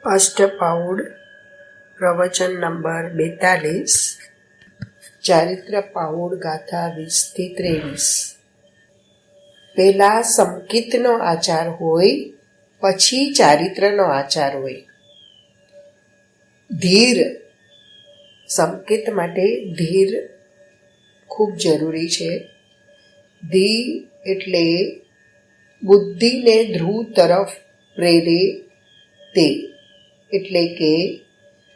અષ્ટપાઉડ પ્રવચન નંબર 42 ચારિત્ર પાઉડ ગાથા 20-23। પહેલા સંકિતનો આચાર હોય, પછી ચારિત્રનો આચાર હોય। ધીર, સંકિત માટે ધીર ખૂબ જરૂરી છે। ધી એટલે બુદ્ધિને ધ્રુવ તરફ પ્રેરે તે, એટલે કે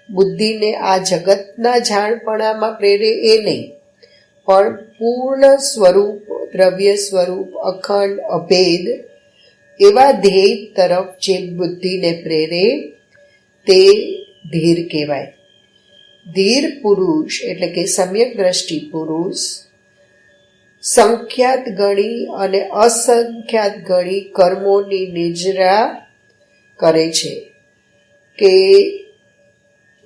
બુદ્ધિને આ જગતના જાણપણામાં પ્રેરે એ નહીં, પણ પૂર્ણ સ્વરૂપ, દ્રવ્ય સ્વરૂપ, અખંડ, અભેદ એવા ધ્યેય તરફ જે બુદ્ધિને પ્રેરે તે ધીર કહેવાય। ધીર પુરુષ એટલે કે સમ્યક દ્રષ્ટિ પુરુષ સંખ્યાત ગણી અને અસંખ્યાત ગણી કર્મોની નિજરા કરે છે કે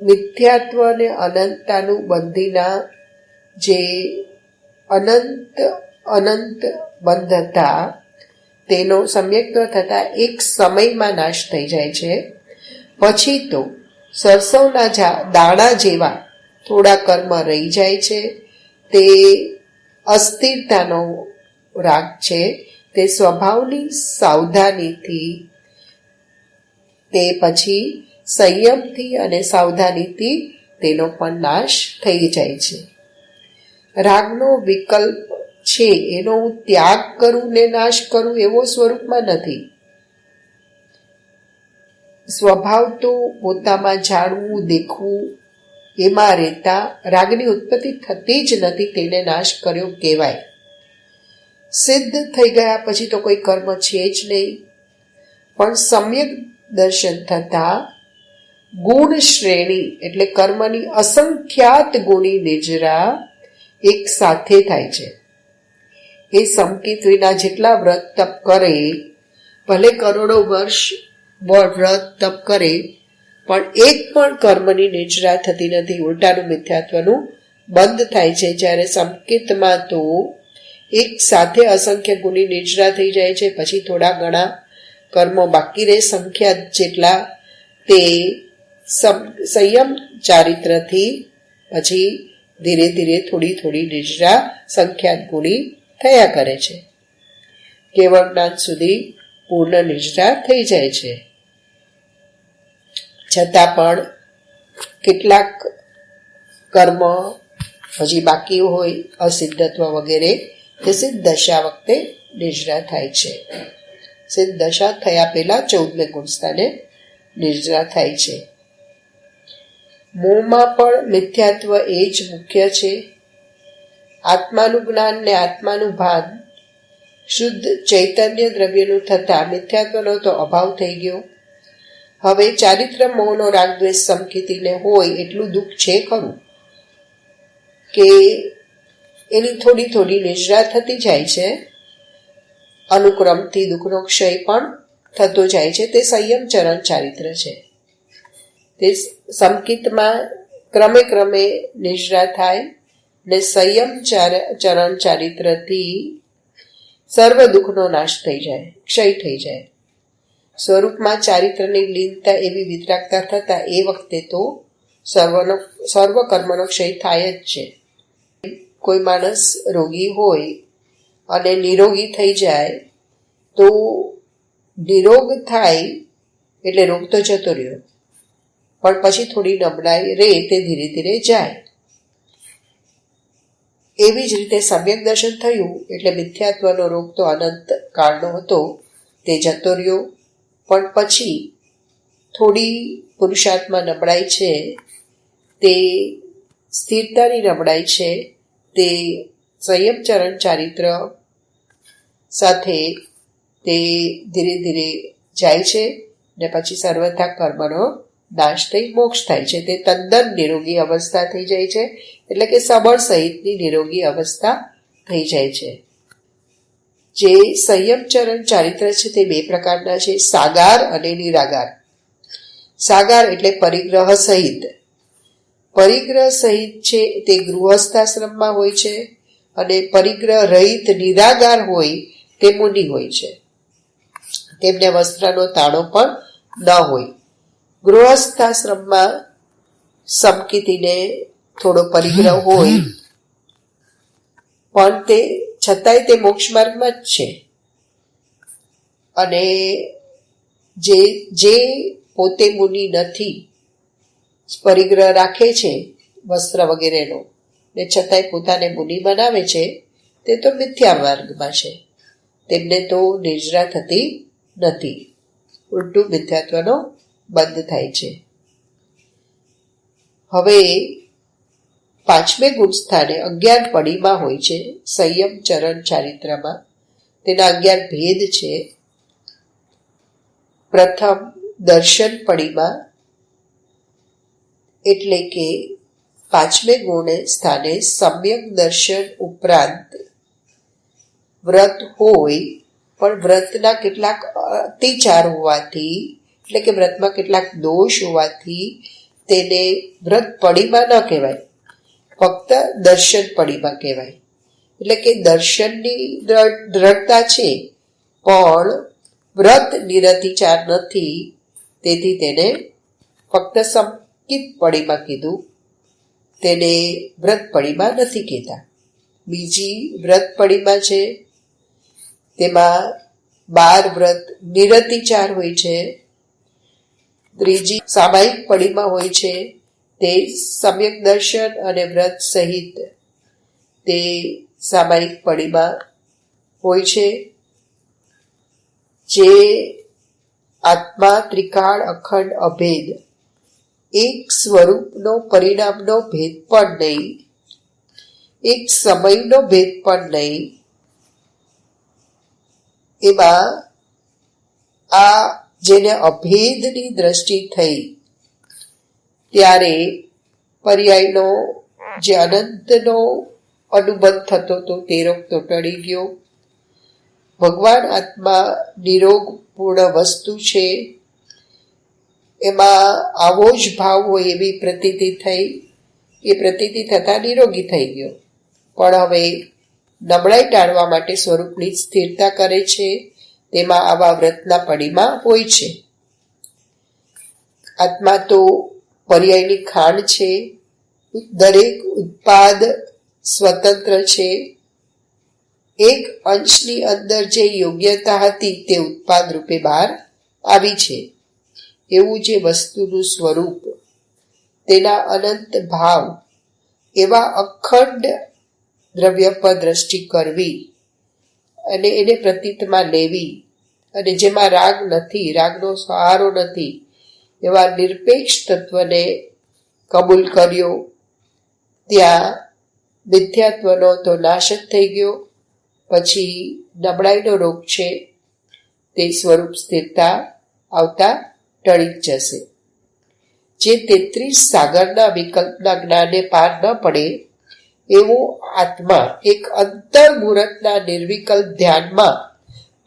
મિથ્યાત્વ અને અનંતતાનું બંધીના જે અનંત બંધ હતા તેનો સમ્યક્ત થતા એક સમયમાં નાશ થઈ જાય છે। પછી તો સરસવના દાણા જેવા થોડા કર્મ રહી જાય છે। તે અસ્થિરતાનો રાગ છે, તે સ્વભાવની સાવધાનીથી, તે પછી સંયમથી અને સાવધાનીથી તેનો પણ નાશ થઈ જાય છે। રાગનો વિકલ્પ છે એનો હું ત્યાગ કરું ને નાશ કરું એવો સ્વરૂપમાં નથી। સ્વભાવ તો પોતામાં જાણવું, દેખવું એમાં રહેતા રાગની ઉત્પત્તિ થતી જ નથી, તેને નાશ કર્યો કહેવાય। સિદ્ધ થઈ ગયા પછી તો કોઈ કર્મ છે જ નહીં, પણ સમ્યક દર્શન થતા ગુણ શ્રેણી એટલે કર્મની અસંખ્યાત ગુણી નિજરા એક સાથે થાય છે। એ સંકિત વિના જેટલા વ્રત તપ કરે, ભલે કરોડો વર્ષ વ્રત તપ કરે, પણ એક પણ કર્મની નિજરા થતી નથી, ઉલટાનું મિથ્યાત્વનું બંધ થાય છે। જ્યારે સંકિતમાં તો એક સાથે અસંખ્ય ગુણી નિજરા થઈ જાય છે, પછી થોડા ઘણા કર્મો બાકી રહે સંખ્યાત જેટલા, તે સંયમ ચારિત્રથી પછી ધીરે ધીરે થોડી થોડી નિજરા સંખ્યાત ગુણી થયા કરે છે। કેવળ જ્ઞાન સુધી પૂર્ણ નિજરા થઈ જાય છે। છતાં પણ કેટલાક કર્મ હજી બાકી હોય, અસિદ્ધત્વ વગેરે, તે સિદ્ધ દશા વખતે નિજરા થાય છે। સિદ્ધ દશા થયા પહેલા 14મે ગુણસ્થાને નિજરા થાય છે। મોહમાં પણ મિથ્યાત્વ એ જ મુખ્ય છે। આત્માનું જ્ઞાન ને આત્માનું ભાન શુદ્ધ ચૈતન્ય દ્રવ્યનું થતા મિથ્યાત્વનો તો અભાવ થઈ ગયો। હવે ચારિત્ર મોહનો રાગ દ્વેષ સમકીતીને હોય એટલું દુઃખ છે ખરું કે એની થોડી થોડી નિજરા થતી જાય છે। અનુક્રમથી દુઃખનો ક્ષય પણ થતો જાય છે। તે સંયમ ચરણ ચારિત્ર છે। તે સંકિતમાં ક્રમે ક્રમે નિજરા થાય ને સંયમ ચરણ ચારિત્રથી સર્વ દુઃખનો નાશ થઈ જાય, ક્ષય થઈ જાય। સ્વરૂપમાં ચારિત્રની લીનતા એવી વિતરાગતા થતા એ વખતે તો સર્વ કર્મનો ક્ષય થાય જ છે। કોઈ માણસ રોગી હોય અને નિરોગી થઈ જાય તો નિરોગ થાય એટલે રોગ તો જતો રહ્યો, પણ પછી થોડી નબળાઈ રે તે ધીરે ધીરે જાય। એવી જ રીતે સમ્યક દર્શન થયું એટલે મિથ્યાત્વનો રોગ તો અનંત કાળનો હતો તે જતો રહ્યો, પણ પછી થોડી પુરુષાર્થમાં નબળાઈ છે, તે સ્થિરતાની નબળાઈ છે, તે સંયમ ચરણ ચારિત્ર સાથે તે ધીરે ધીરે જાય છે ને પછી સર્વથા કર્મનો નાશ થઈ મોક્ષ થાય છે। તે તદ્દન નિરોગી અવસ્થા થઈ જાય છે, એટલે કે સબળ સહિતની નિરોગી અવસ્થા થઈ જાય છે। જે સંયમ ચરણ ચારિત્ર છે તે બે પ્રકારના છે, સાગાર અને નિરાગાર। સાગાર એટલે પરિગ્રહ સહિત, પરિગ્રહ સહિત છે તે ગૃહસ્થાશ્રમમાં હોય છે, અને પરિગ્રહ રહિત નિરાગાર હોય તે મુનિ હોય છે। તેમને વસ્ત્રનો તાળો પણ ન હોય, ગૃહસ્થાશ્રમમાં સમકીતીને થોડો પરિગ્રહ હોય, પણ તે છતાંય તે મોક્ષ માર્ગમાં જ છે. અને જે પોતે મુનિ નથી, પરિગ્રહ રાખે છે વસ્ત્ર વગેરેનો, ને છતાંય પોતાને મુનિ બનાવે છે, તે તો મિથ્યા માર્ગમાં છે. તેમને તો નિર્જરા થતી નથી, ઉલટું મિથ્યાત્વનો બંધ થાય છે. હવે 5મે ગુણ સ્થાને 11 પડીમાં હોય છે સંયમ ચરણ ચારિત્રમાં. તેના 11 ભેદ છે. પ્રથમ દર્શન પડીમાં, એટલે કે 5મે ગુણ સ્થાને સમ્યક દર્શન ઉપરાંત વ્રત હોય, પણ વ્રતના કેટલાક અતિચાર હોવાથી, એટલે કે વ્રતમાં કેટલાક દોષ હોવાથી તેને વ્રત પડીમાં ન કહેવાય, ફક્ત દર્શન પડીમાં કહેવાય. એટલે કે દર્શનની દ્રઢતા છે, પણ વ્રત નિરતિચાર નથી, તેથી તેને ફક્ત સંકિત પડીમાં કીધું, તેને વ્રત પડીમાં નથી કહેતા. બીજી વ્રત પડીમાં છે, તેમાં 12 વ્રત નિરતિચાર હોય છે. ત્રીજી સામાયિક પડીમાં હોય છે, તે સમ્યક દર્શન અને વ્રત સહિત તે સામાયિક પડીમાં હોય છે. જે આત્મા ત્રિકાળ અખંડ અભેદ, એક સ્વરૂપનો પરિણામનો ભેદ પણ નહીં, એક સમયનો ભેદ પણ નહીં, એમાં આ જેને અભેદની દ્રષ્ટિ થઈ, ત્યારે પર્યાયનો જે અનંતનો અનુબંધ થતો હતો તે રોગ તો ટળી ગયો. ભગવાન આત્મા નિરોગ પૂર્ણ વસ્તુ છે, એમાં આવો જ ભાવ હોય એવી પ્રતીતિ થઈ. એ પ્રતીતિ થતા નિરોગી થઈ ગયો. પણ હવે નબળાઈ ટાળવા માટે સ્વરૂપની સ્થિરતા કરે છે, તેમાં આવા વ્રતના પડીમાં હોય છે. આત્મા તો પર્યાયની ખાંડ છે, દરેક ઉત્પાદ સ્વતંત્ર છે. એક અંશની અંદર જે યોગ્યતા હતી તે ઉત્પાદ રૂપે બહાર આવી છે. એવું જે વસ્તુનું સ્વરૂપ, તેના અનંત ભાવ, એવા અખંડ દ્રવ્ય પર દ્રષ્ટિ કરવી અને એને પ્રતીતમાં લેવી, અને જેમાં રાગ નથી, રાગનો સહારો નથી, એવા નિરપેક્ષ તત્વને કબૂલ કર્યો, ત્યાં મિથ્યાત્વનો તો નાશ જ થઈ ગયો. પછી નબળાઈનો રોગ છે, તે સ્વરૂપ સ્થિરતા આવતા ટળી જ જશે. જે 33 સાગરના વિકલ્પના જ્ઞાને પાર ન પડે, એવો આત્મા એક અંતર મુહૂર્તના નિર્વિકલ્પ ધ્યાનમાં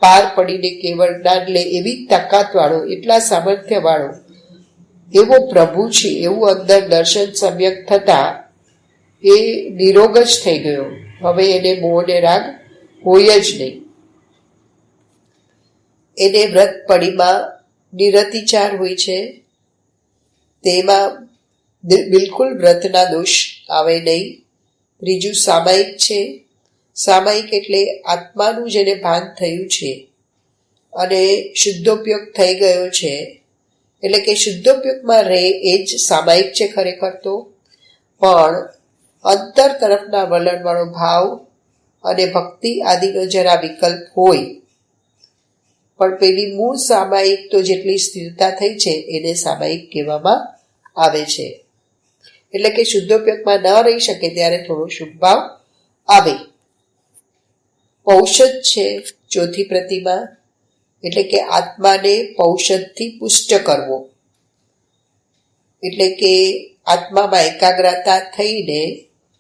પાર પડીને કેવળ જ્ઞાન લે એવી તાકાતવાળો, એટલા સામર્થ્યવાળો એવો પ્રભુ છે, એવું અંદર દર્શન સમ્યક થતા એ નિરોગ જ થઈ ગયો. હવે એને મોહ ને રાગ હોય જ નહીં. એને વ્રત પડીમાં નિરતિચાર હોય છે, તેમાં બિલકુલ વ્રતના દોષ આવે નહીં. ત્રીજું સામાયિક છે. સામાયિક એટલે આત્માનું જેને ભાન થયું છે અને શુદ્ધોપયોગ થઈ ગયો છે, એટલે કે શુદ્ધોપયોગમાં રહે એ જ સામાયિક છે ખરેખર તો. પણ અંતર તરફના વલણવાળો ભાવ અને ભક્તિ આદિનો જરા વિકલ્પ હોય, પણ પેલી મૂળ સામાયિક તો જેટલી સ્થિરતા થઈ છે એને સામાયિક કહેવામાં આવે છે. એટલે કે શુદ્ધોપયોગમાં ન રહી શકે ત્યારે થોડો શુભ ભાવ આવે. પૌષધ છે ચોથી પ્રતિમા, એટલે કે આત્માને પૌષધથી પુષ્ટ કરવો, એટલે કે આત્મામાં એકાગ્રતા થઈને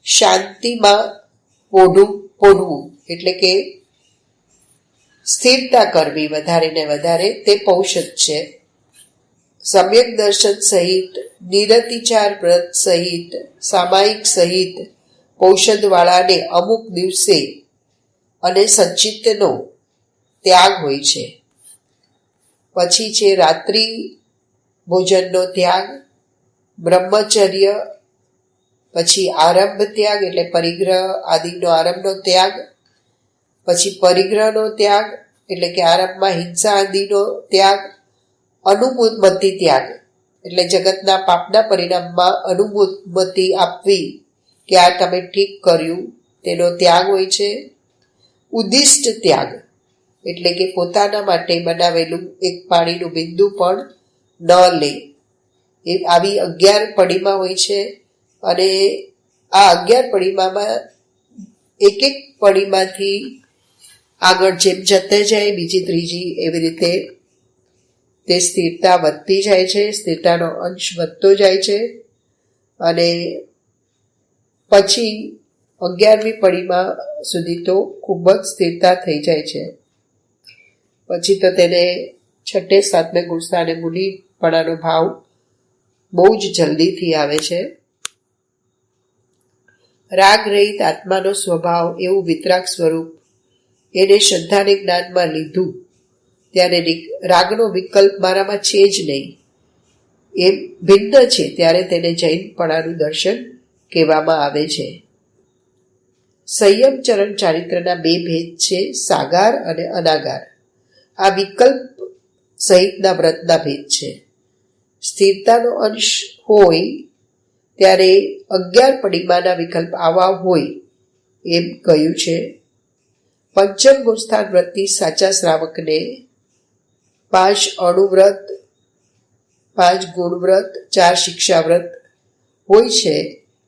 શાંતિમાં પોઢવું, એટલે કે સ્થિરતા કરવી વધારે ને વધારે, તે પૌષધ છે. સમ્યક દર્શન સહિત, નિરતિચાર વ્રત સહિત, સામાયિક સહિત પૌષધવાળાને અમુક દિવસે અને સંચિતનો ત્યાગ હોય છે. પછી છે રાત્રિ ભોજનનો ત્યાગ, બ્રહ્મચર્ય, પછી આરંભ ત્યાગ એટલે પરિગ્રહ આદિનો આરંભનો ત્યાગ, પછી પરિગ્રહનો ત્યાગ એટલે કે આરંભમાં હિંસા આદિનો ત્યાગ, અનુમતિ ત્યાગ એટલે જગતના પાપના પરિણામમાં અનુમતિ આપવી કે આ તમે ઠીક કર્યું તેનો ત્યાગ હોય છે. ઉદ્દિષ્ટ ત્યાગ એટલે કે પોતાના માટે બનાવેલું એક પાણીનું બિંદુ પણ ન લે. એ આવી 11 પડીમાં હોય છે અને આ 11 પડીમામાં એક એક પડીમાંથી આગળ જેમ જતે જાય બીજી ત્રીજી એવી રીતે તે સ્થિરતા વધતી જાય છે, સ્થિરતાનો અંશ વધતો જાય છે અને પછી 11મી પડીમાં સુધી તો ખૂબ જ સ્થિરતા થઈ જાય છે. પછી તો તેને 6ઠે 7મે ગુણસ્થાને મુનિપણાનો ભાવ બહુ જ જલ્દીથી આવે છે. રાગ રહિત આત્માનો સ્વભાવ એવું વિતરાગ સ્વરૂપ એને શ્રદ્ધાને જ્ઞાનમાં લીધું ત્યારે રાગનો વિકલ્પ મારામાં છે જ નહીં એમ ભિન્ન છે ત્યારે તેને જૈનપણાનું દર્શન કહેવામાં આવે છે. સંયમ ચરણ ચારિત્રના 2 ભેદ છે, સાગાર અને અનાગાર. આ વિકલ્પ સહિતના વ્રતના ભેદ છે. સ્થિરતાનો અંશ હોય ત્યારે 11 પડીમાના વિકલ્પ આવા હોય એમ કહ્યું છે. પંચમ ગુણસ્થાન વ્રતથી સાચા શ્રાવકને 5 અણુવ્રત, 5 ગુણવ્રત, 4 શિક્ષાવ્રત હોય છે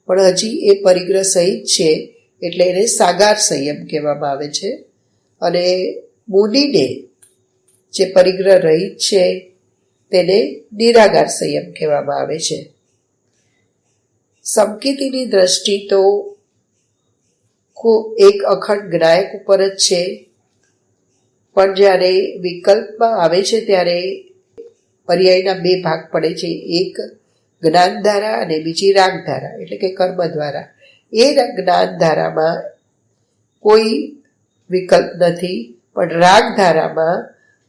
પણ હજી એ પરિગ્રહ સહિત છે એટલે એને સાગાર સંયમ કહેવામાં આવે છે. અને મુનિને જે પરિગ્રહ રહિત છે તેને નિરાગાર સંયમ કહેવામાં આવે છે. સમકીતિની દ્રષ્ટિ તો એક અખંડ જ્ઞાયક ઉપર જ છે પણ જ્યારે વિકલ્પમાં આવે છે ત્યારે પર્યાયના 2 ભાગ પડે છે, એક જ્ઞાનધારા અને બીજી રાગધારા એટલે કે કર્મ દ્વારા. એ જ્ઞાનધારામાં કોઈ વિકલ્પ નથી પણ રાગધારામાં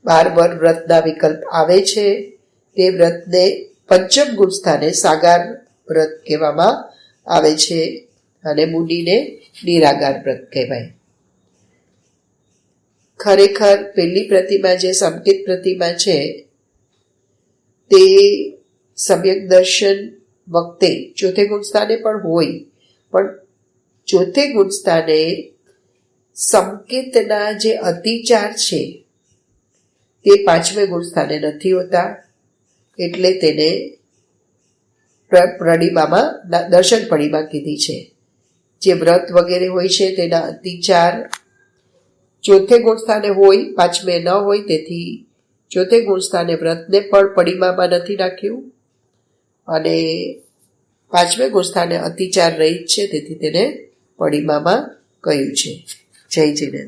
12 વ્રતના વિકલ્પ આવે છે. તે વ્રતને પંચમ ગુણ સ્થાને સાગાર વ્રત કહેવામાં આવે છે અને મુનિને નિરાગાર વ્રત કહેવાય. ખરેખર પહેલી પ્રતિમા જે સંકેત પ્રતિમા છે તે સમ્યક દર્શન વખતે 4થે ગુણ સ્થાને પણ હોય પણ 4થે ગુણ સ્થાને સંકેતના જે અતિચાર છે તે 5મે ગુણ સ્થાને નથી હોતા એટલે તેને પ્રતિમામાં દર્શન પડીમાં કીધી છે. જે વ્રત વગેરે હોય છે તેના અતિચાર 4થે ગુણ સ્થાને હોય, 5મે ન હોય, તેથી 4થે ગુણ સ્થાને વ્રતને પણ પડીમામાં નથી નાખ્યું અને 5મે ગુણ સ્થાને અતિચાર રહિત છે તેથી તેને પડીમામાં કહ્યું છે. જય જીનેન્દ્ર.